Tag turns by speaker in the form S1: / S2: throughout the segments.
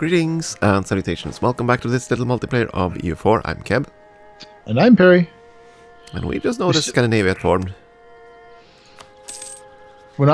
S1: Greetings and salutations. Welcome back to this little multiplayer of EU4. I'm Keb.
S2: And I'm Peri.
S1: And we just noticed Scandinavia had formed.
S2: We're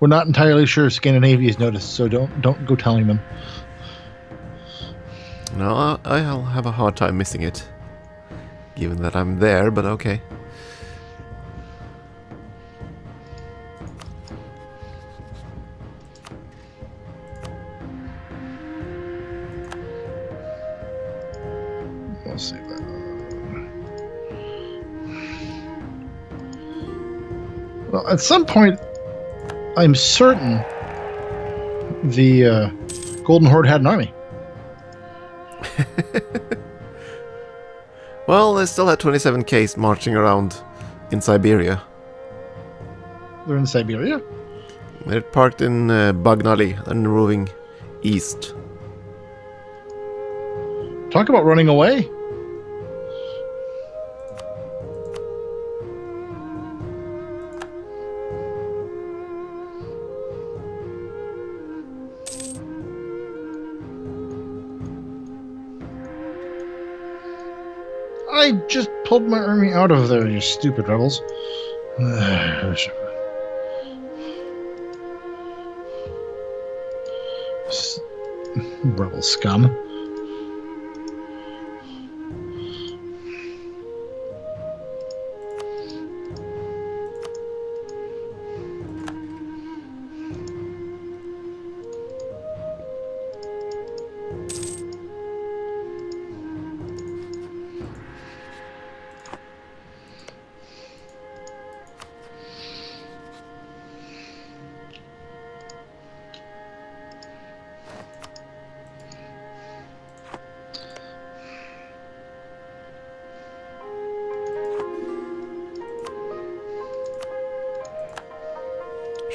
S2: not entirely sure Scandinavia's noticed, so don't go telling them.
S1: No, I'll have a hard time missing it. Given that I'm there, but okay.
S2: I'll see that. Well, at some point, I'm certain the Golden Horde had an army.
S1: Well, they still had 27Ks marching around in Siberia.
S2: They're in Siberia?
S1: They're parked in Bagnali and moving east.
S2: Talk about running away. I just pulled my army out of there, you stupid rebels. Rebel scum.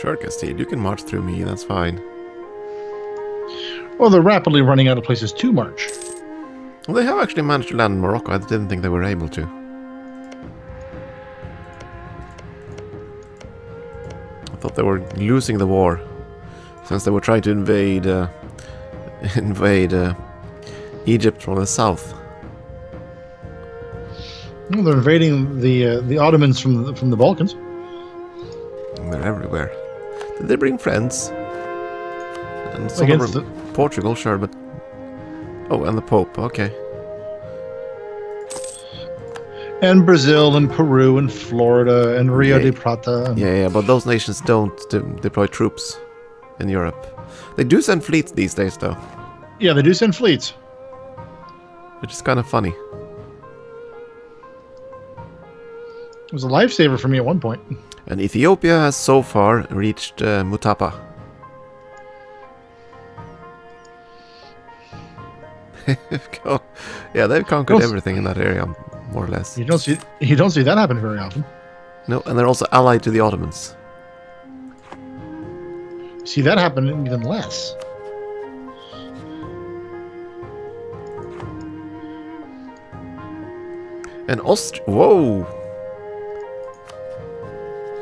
S1: Sure, Castile, you can march through me, that's fine.
S2: Well, they're rapidly running out of places to march.
S1: Well, they have actually managed to land in Morocco. I didn't think they were able to. I thought they were losing the war, since they were trying to invade Egypt from the south.
S2: Well, they're invading the Ottomans from the Balkans.
S1: They're everywhere. Did they bring friends? And some
S2: Against
S1: of Portugal, sure, but... Oh, and the Pope, okay.
S2: And Brazil and Peru and Florida and Rio de Plata.
S1: Yeah, but those nations don't deploy troops in Europe. They do send fleets these days, though.
S2: Yeah, they do send fleets.
S1: Which is kind of funny.
S2: It was a lifesaver for me at one point.
S1: And Ethiopia has so far reached Mutapa. Yeah, they've conquered everything in that area, more or less.
S2: You don't see that happen very often.
S1: No, and they're also allied to the Ottomans.
S2: See that happen even less.
S1: And Whoa!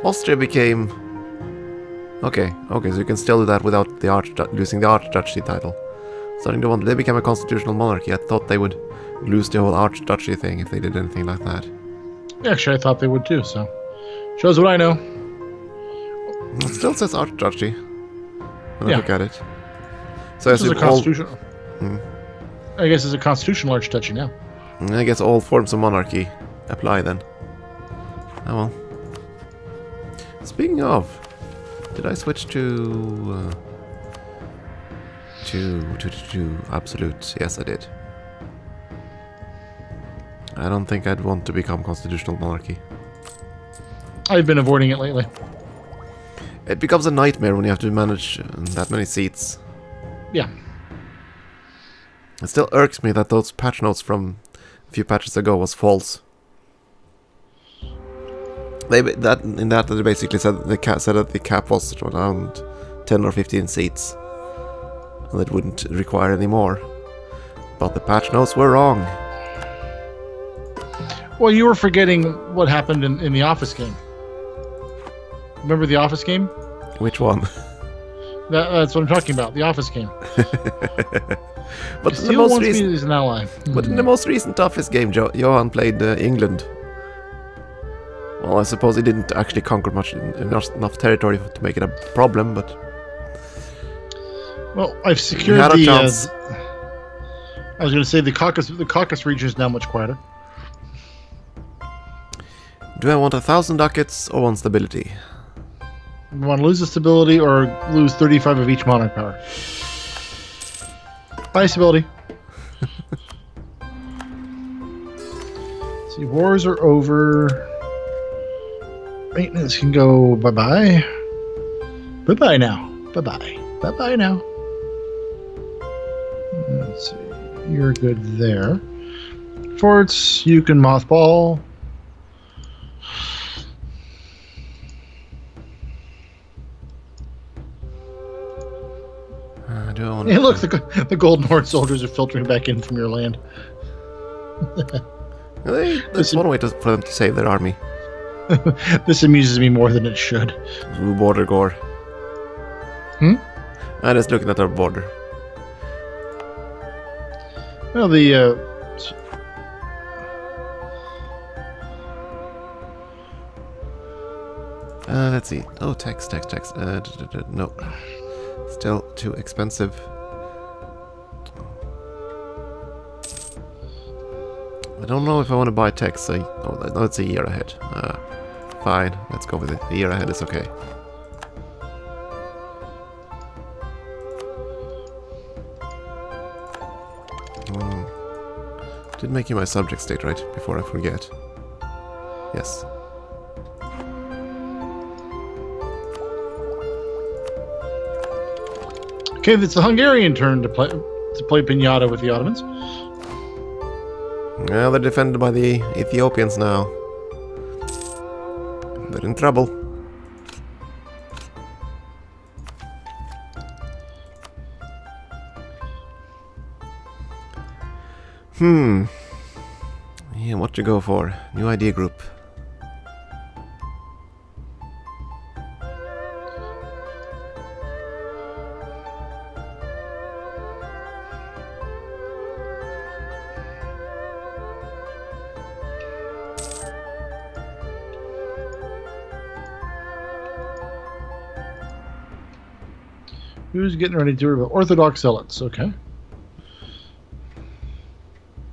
S1: Austria became... Okay, so you can still do that without losing the Archduchy title. Starting to wonder, they became a constitutional monarchy. I thought they would lose the whole Archduchy thing if they did anything like that.
S2: Actually, I thought they would too, so... Shows what I know.
S1: It still says Archduchy when I look at it. So
S2: this is a constitutional... I guess it's a constitutional Archduchy now.
S1: I guess all forms of monarchy apply then. Oh well. Speaking of, did I switch to absolute? Yes, I did. I don't think I'd want to become constitutional monarchy.
S2: I've been avoiding it lately.
S1: It becomes a nightmare when you have to manage that many seats.
S2: Yeah.
S1: It still irks me that those patch notes from a few patches ago was false. They basically said that the cap was around 10 or 15 seats, and it wouldn't require any more. But the patch notes were wrong.
S2: Well, you were forgetting what happened in the Office game. Remember the Office game?
S1: Which one?
S2: That's what I'm talking about. The Office game.
S1: But
S2: Still wants me as an ally.
S1: But in the most recent Office game, Johan played England. Well, I suppose he didn't actually conquer enough territory to make it a problem, but...
S2: Well, I've secured
S1: had a chance.
S2: I was going to say the Caucasus region is now much quieter.
S1: Do I want 1,000 ducats or 1 stability?
S2: You want to lose the stability or lose 35 of each monarch power? Bye, stability. See, wars are over. Maintenance can go bye-bye. Bye-bye now. Bye-bye. Bye-bye now. Let's see. You're good there. Forts, you can mothball. Hey, look, the Golden Horde soldiers are filtering back in from your land.
S1: That's one way for them to save their army.
S2: This amuses me more than it should.
S1: Ooh, border gore.
S2: Hmm?
S1: I'm just looking at our border.
S2: Well,
S1: let's see. Oh, tax. No. Still too expensive. I don't know if I want to buy tax. No, it's a year ahead. Fine, let's go with it. A year ahead is okay. Did make you my subject state, right? Before I forget. Yes.
S2: Okay, it's the Hungarian turn to play Pinata with the Ottomans.
S1: Well, they're defended by the Ethiopians now. They're in trouble. Yeah, what to go for? New idea group.
S2: Who's getting ready to rebel? Orthodox zealots, okay.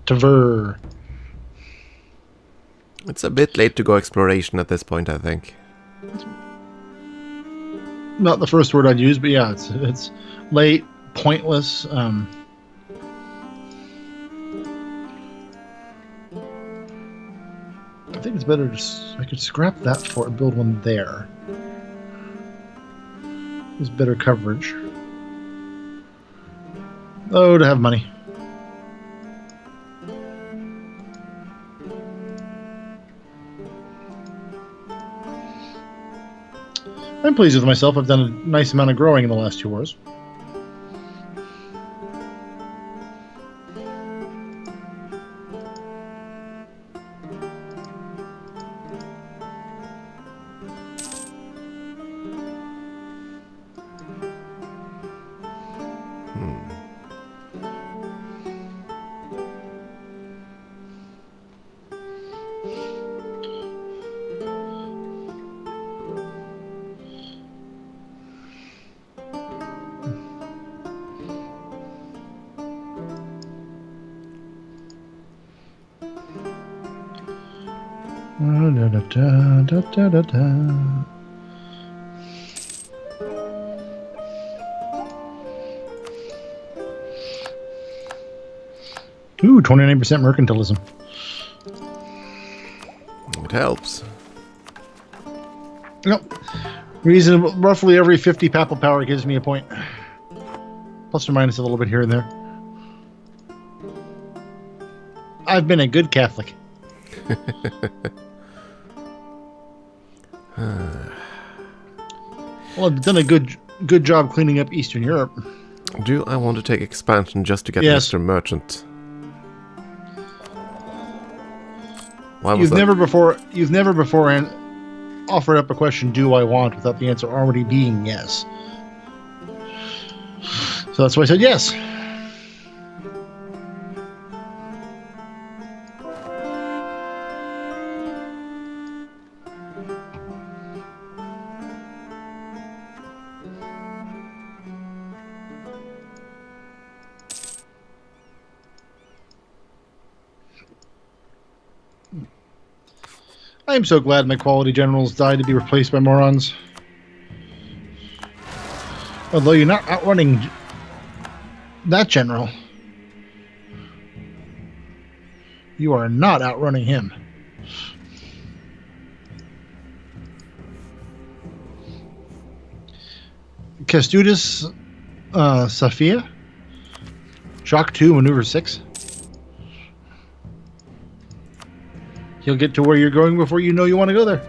S2: Tver.
S1: It's a bit late to go exploration at this point, I think.
S2: Not the first word I'd use, but yeah, it's late, pointless. I think it's better I could scrap that for and build one there. There's better coverage. Oh, to have money. I'm pleased with myself. I've done a nice amount of growing in the last 2 wars. Ooh, 29% mercantilism.
S1: It helps.
S2: Yep. Reasonable. Roughly every 50 papal power gives me a point. Plus or minus a little bit here and there. I've been a good Catholic. Well, I've done a good job cleaning up Eastern Europe.
S1: Do I want to take expansion just to get Mr. Merchant? Why was
S2: you've never before offered up a question, do I want, without the answer already being yes. So that's why I said yes. I am so glad my quality generals died to be replaced by morons. Although you're not outrunning that general. You are not outrunning him. Kestudis Safia. Shock 2, Maneuver 6. You'll get to where you're going before you know you want to go there.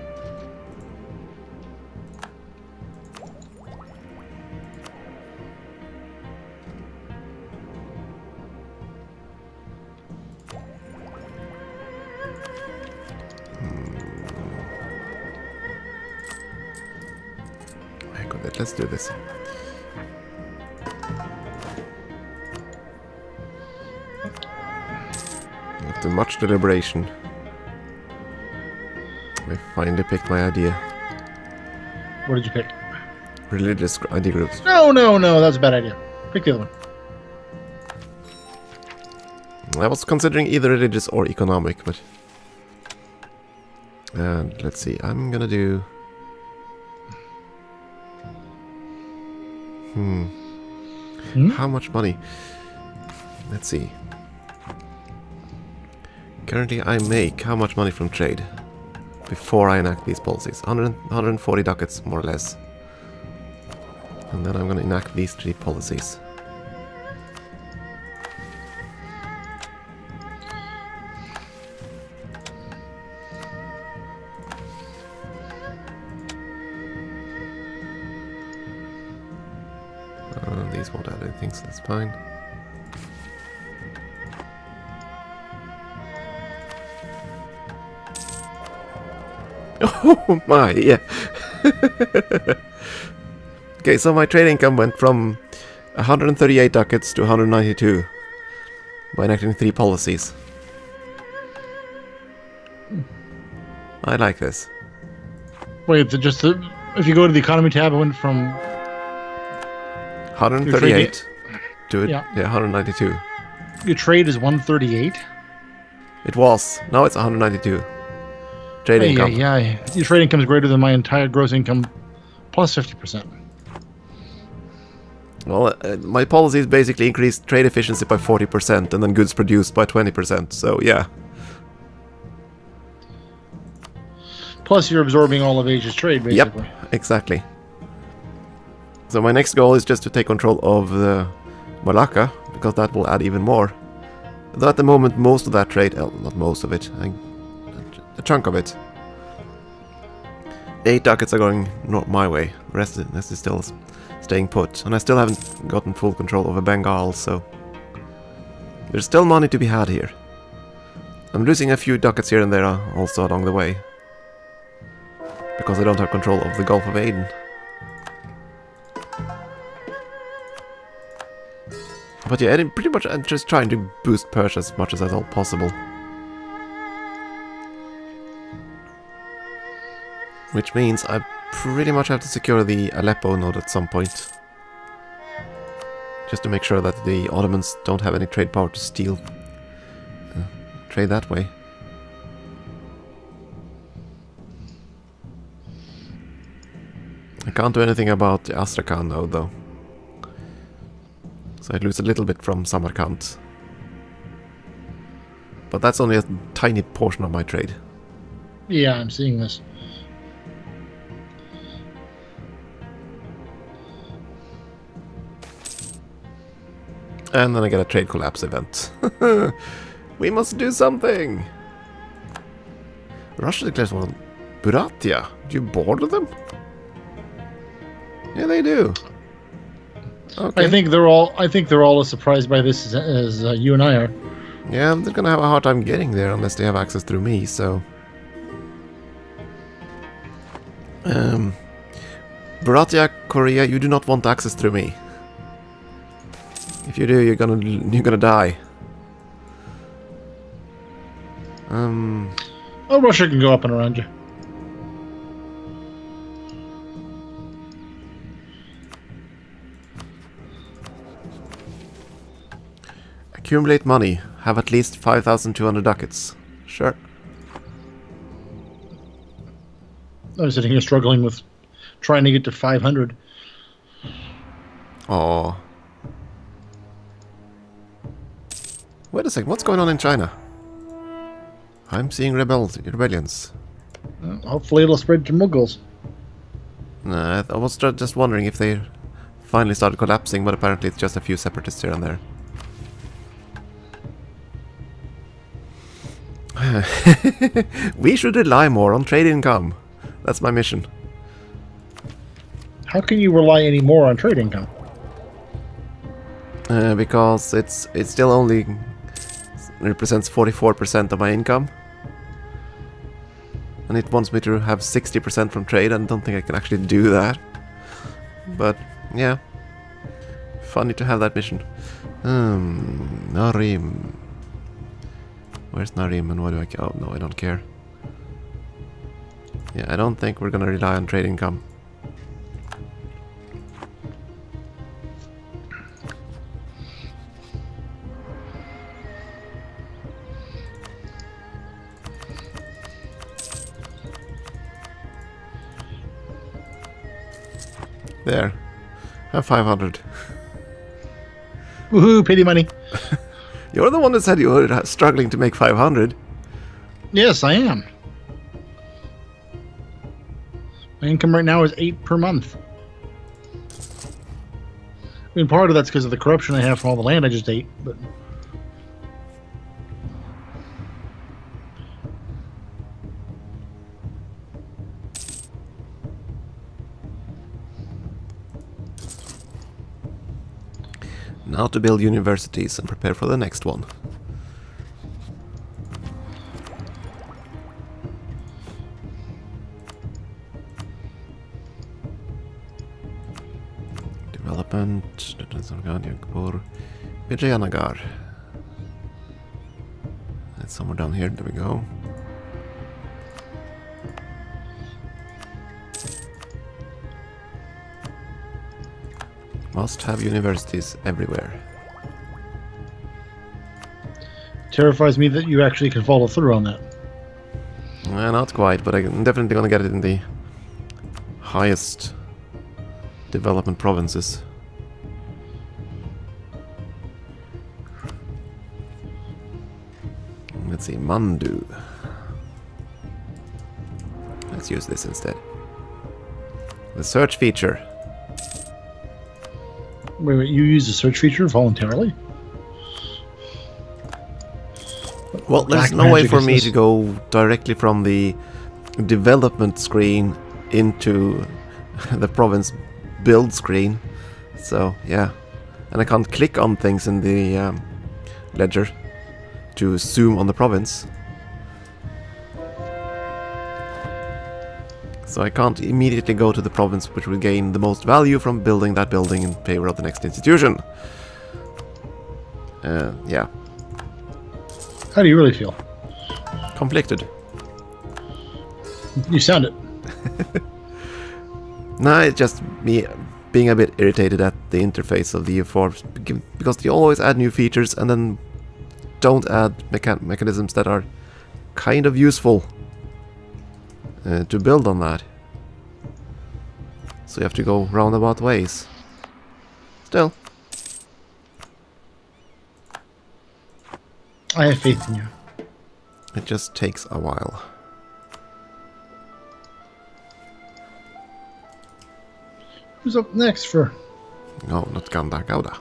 S1: Let's do this. After much deliberation, I finally picked my idea.
S2: What did you pick?
S1: Religious ID groups.
S2: No, that's a bad idea. Pick the other one.
S1: I was considering either religious or economic, but... And let's see, I'm gonna do... How much money? Let's see. Currently I make how much money from trade before I enact these policies? 140 ducats, more or less. And then I'm going to enact these 3 policies. These won't add anything, so that's fine. Oh my, yeah. Okay, so my trade income went from 138 ducats to 192 by enacting 3 policies. I like this.
S2: Wait, if you go to the economy tab, it went from
S1: 138 to 192.
S2: Your trade is 138?
S1: It was. Now it's 192. Trade income.
S2: Yeah. Your trade income is greater than my entire gross income plus 50%.
S1: Well, my policies basically increased trade efficiency by 40% and then goods produced by 20%, so yeah.
S2: Plus you're absorbing all of Asia's trade, basically.
S1: Yep, exactly. So my next goal is just to take control of the Malacca, because that will add even more. Though at the moment most of that trade, not most of it, a chunk of it. 8 ducats are going not my way, the rest is still staying put. And I still haven't gotten full control over Bengal, so there's still money to be had here. I'm losing a few ducats here and there also along the way, because I don't have control of the Gulf of Aden. But yeah, pretty much I'm just trying to boost Persia as much as all possible. Which means I pretty much have to secure the Aleppo node at some point. Just to make sure that the Ottomans don't have any trade power to steal trade that way. I can't do anything about the Astrakhan node though. So I lose a little bit from Samarkand. But that's only a tiny portion of my trade.
S2: Yeah, I'm seeing this.
S1: And then I get a trade collapse event. We must do something! Russia declares war on Buratia. Do you border them? Yeah, they do. Okay.
S2: I think they're all as surprised by this as you and I are.
S1: Yeah, they're gonna have a hard time getting there unless they have access through me, so... Buratia, Korea, you do not want access through me. If you do, you're gonna die.
S2: Oh, Russia can go up and around you.
S1: Accumulate money. Have at least 5,200 ducats. Sure.
S2: I was sitting here struggling with trying to get to 500.
S1: Oh. Wait a second, what's going on in China? I'm seeing rebellions.
S2: Hopefully it'll spread to Mughals.
S1: Nah, I was just wondering if they finally started collapsing, but apparently it's just a few separatists here and there. We should rely more on trade income. That's my mission.
S2: How can you rely any more on trade income?
S1: Because it still only represents 44% of my income. And it wants me to have 60% from trade, and I don't think I can actually do that. But, yeah. Funny to have that mission. Narim. Where's Narim and what do I... Oh, no, I don't care. Yeah, I don't think we're gonna rely on trade income. There. Have 500.
S2: Woohoo, pity money.
S1: You're the one that said you were struggling to make 500.
S2: Yes, I am. My income right now is 8 per month. I mean, part of that's because of the corruption I have from all the land I just ate, but...
S1: Now to build universities and prepare for the next one. Development. Vijayanagar. It's somewhere down here. There we go. Must have universities everywhere.
S2: Terrifies me that you actually can follow through on that.
S1: Not quite, but I'm definitely gonna get it in the highest development provinces. Let's see, Mandu. Let's use this instead. The search feature.
S2: Wait, you use the search feature voluntarily?
S1: Well, there's no way for me to go directly from the development screen into the province build screen. So, yeah. And I can't click on things in the ledger to zoom on the province. So I can't immediately go to the province which will gain the most value from building that building in favor of the next institution. Yeah.
S2: How do you really feel?
S1: Conflicted.
S2: You sound it.
S1: Nah, it's just me being a bit irritated at the interface of the EU4 because they always add new features and then don't add mechanisms that are kind of useful to build on that. So you have to go roundabout ways. Still.
S2: I have faith in you.
S1: It just takes a while.
S2: Who's up next for?
S1: No, not Ganda Gauda.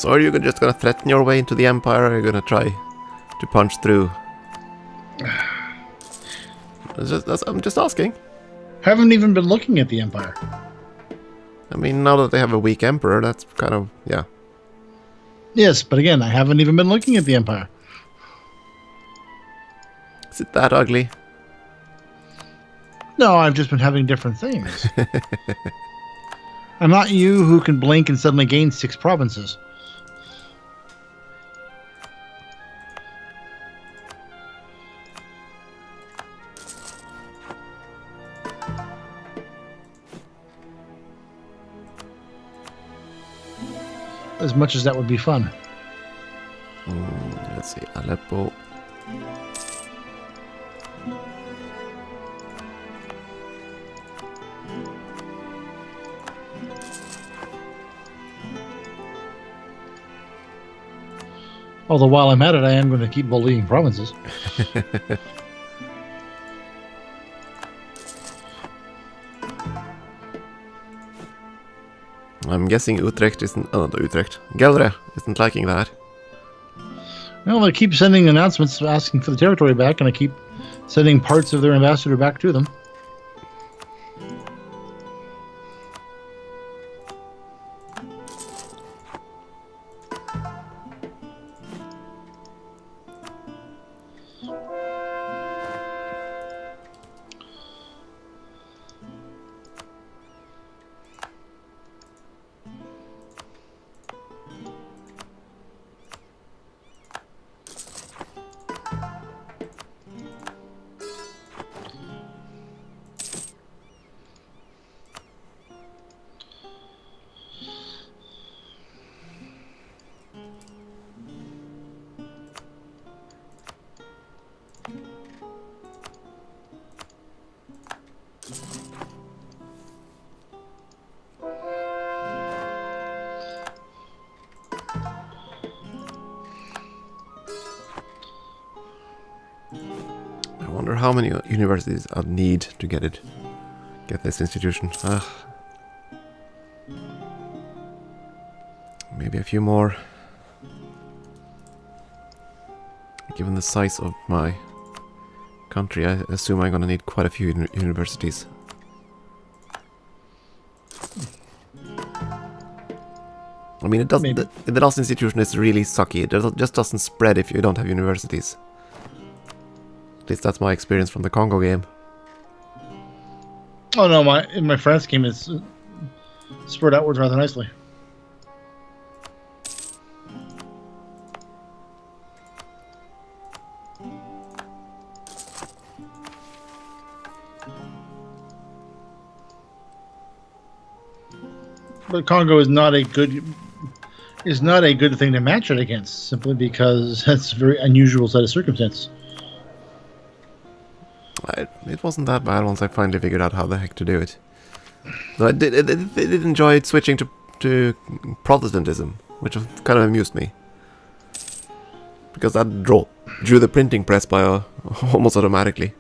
S1: So are you just gonna threaten your way into the Empire, or are you gonna try to punch through? I'm just asking.
S2: Haven't even been looking at the Empire.
S1: I mean, now that they have a weak Emperor, that's kind of, yeah.
S2: Yes, but again, I haven't even been looking at the Empire.
S1: Is it that ugly?
S2: No, I've just been having different things. I'm not you who can blink and suddenly gain 6 provinces. As much as that would be fun.
S1: Let's see, Aleppo.
S2: Although while I'm at it, I am going to keep bullying provinces.
S1: I'm guessing Utrecht isn't... Oh, not Utrecht. Gelre isn't liking that.
S2: Well, they keep sending announcements asking for the territory back, and I keep sending parts of their ambassador back to them.
S1: I wonder how many universities I'd need to get this institution. Maybe a few more. Given the size of my country, I assume I'm gonna need quite a few universities. I mean, it doesn't. The last institution is really sucky. It just doesn't spread if you don't have universities. At least that's my experience from the Congo game.
S2: Oh no, my France game is spread outwards rather nicely. But Congo is not a good thing to match it against, simply because that's a very unusual set of circumstances.
S1: It wasn't that bad once I finally figured out how the heck to do it. So I did enjoy switching to Protestantism, which kind of amused me. Because that drew the printing press by almost automatically.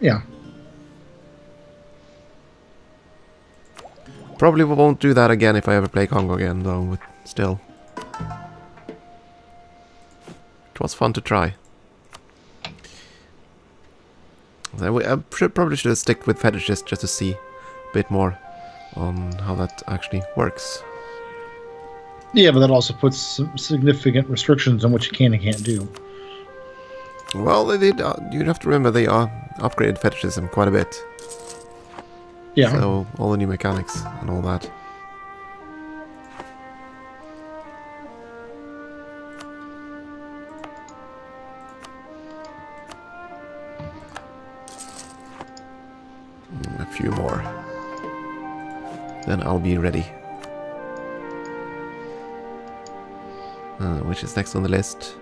S2: Yeah.
S1: Probably won't do that again if I ever play Congo again, though, but still. It was fun to try. I probably should have stuck with Fetishist just to see a bit more on how that actually works.
S2: Yeah, but that also puts some significant restrictions on what you can and can't do.
S1: Well, they did. You'd have to remember they upgraded fetishism quite a bit.
S2: Yeah.
S1: So all the new mechanics and all that. A few more. Then I'll be ready. Which is next on the list?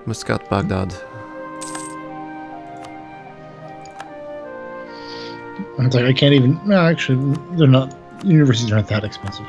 S1: Muscat, Baghdad.
S2: It's like I can't even. No, actually, they're not. Universities aren't that expensive.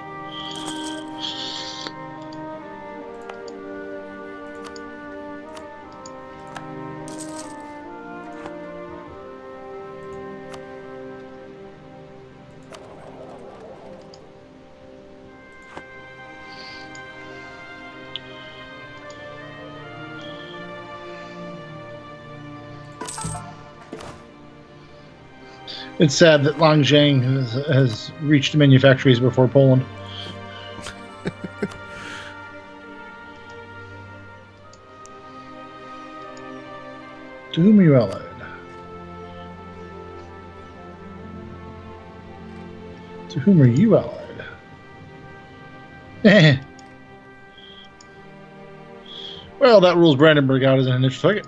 S2: It's sad that Longjiang has reached manufactories before Poland. To whom are you allied? To whom are you allied? Well, that rules Brandenburg out as an initial target.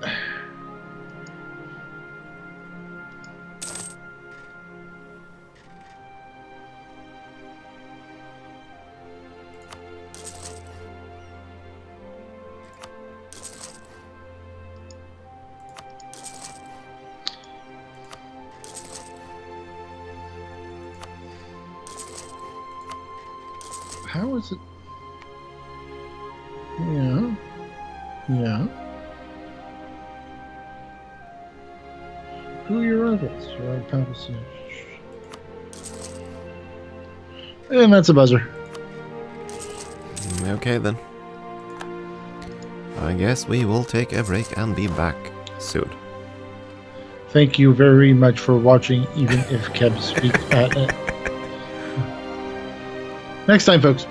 S2: How is it? Yeah. Yeah. Who are your rivals? And that's a buzzer.
S1: Okay then. I guess we will take a break and be back soon.
S2: Thank you very much for watching, even if Keb speaks at it. Next time, folks.